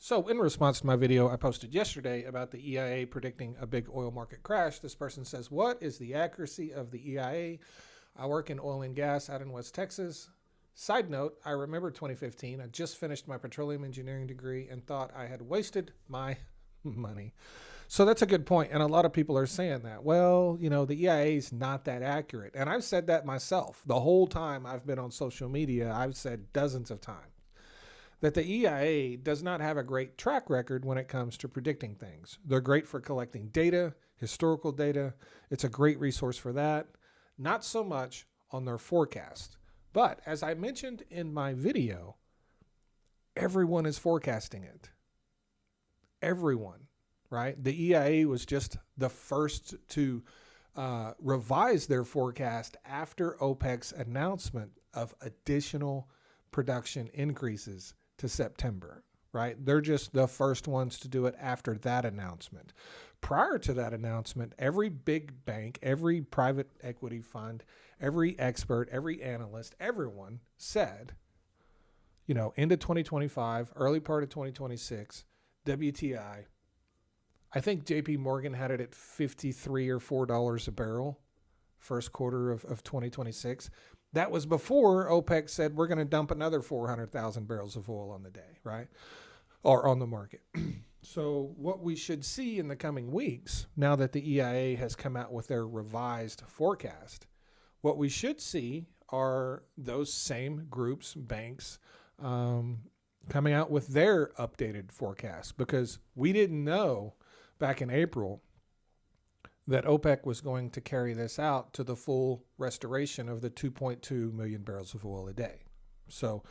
So in response to my video I posted yesterday about the EIA predicting a big oil market crash, this person says, what is the accuracy of the EIA? I work in oil and gas out in West Texas. Side note, I remember 2015. I just finished my petroleum engineering degree and thought I had wasted my money. So that's a good point. And a lot of people are saying that. Well, you know, the EIA is not that accurate. And I've said that myself. The whole time I've been on social media, I've said dozens of times that the EIA does not have a great track record when it comes to predicting things. They're great for collecting data, historical data. It's a great resource for that. Not so much on their forecast. But as I mentioned in my video, everyone is forecasting it. Everyone, right? The EIA was just the first to revise their forecast after OPEC's announcement of additional production increases to September, right? They're just the first ones to do it after that announcement. Prior to that announcement, every big bank, every private equity fund, every expert, every analyst, everyone said, you know, end of 2025, early part of 2026, WTI, I think JP Morgan had it at $53 or $4 a barrel, first quarter of 2026. That was before OPEC said we're going to dump another 400,000 barrels of oil on the day, right? Or on the market. So what we should see in the coming weeks, now that the EIA has come out with their revised forecast, what we should see are those same groups, banks, coming out with their updated forecast, because we didn't know back in April that OPEC was going to carry this out to the full restoration of the 2.2 million barrels of oil a day. So,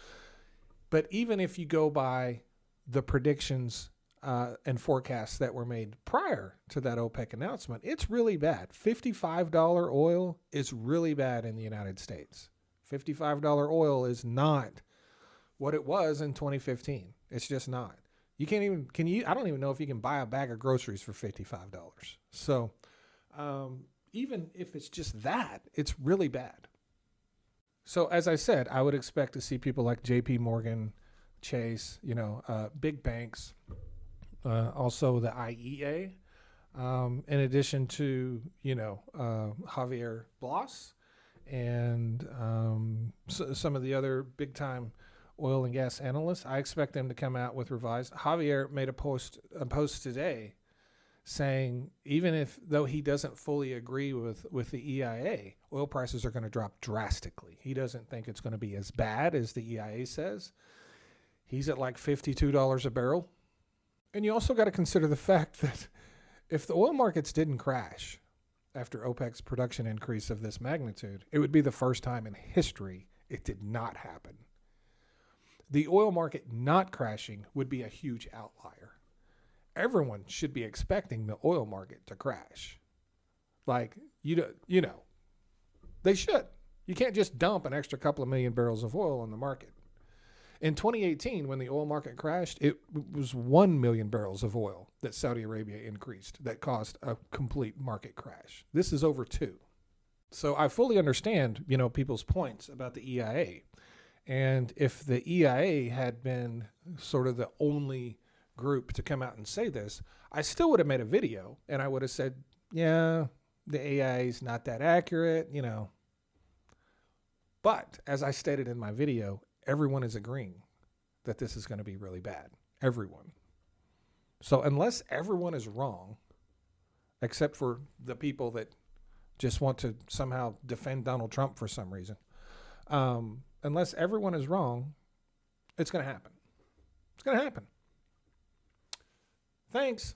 but even if you go by the predictions and forecasts that were made prior to that OPEC announcement, it's really bad. $55 oil is really bad in the United States. $55 oil is not what it was in 2015. It's just not. You can't even, I don't even know if you can buy a bag of groceries for $55. So even if it's just that, it's really bad. So as I said, I would expect to see people like JP Morgan, Chase, you know, big banks, also the IEA, in addition to, you know, Javier Blas and some of the other big time oil and gas analysts. I expect them to come out with revised. Javier made a post today saying even though he doesn't fully agree with the EIA, oil prices are going to drop drastically. He doesn't think it's going to be as bad as the EIA says. He's at like $52 a barrel. And you also got to consider the fact that if the oil markets didn't crash after OPEC's production increase of this magnitude, it would be the first time in history it did not happen. The oil market not crashing would be a huge outlier. Everyone should be expecting the oil market to crash. Like, you know, they should. You can't just dump an extra couple of million barrels of oil on the market. In 2018, when the oil market crashed, it was 1 million barrels of oil that Saudi Arabia increased that caused a complete market crash. This is over 2. So I fully understand, you know, people's points about the EIA. And if the EIA had been sort of the only group to come out and say this, I still would have made a video and I would have said, yeah, the EIA is not that accurate, you know. But as I stated in my video, everyone is agreeing that this is going to be really bad. Everyone. So unless everyone is wrong, except for the people that just want to somehow defend Donald Trump for some reason, unless everyone is wrong, it's going to happen. It's going to happen. Thanks.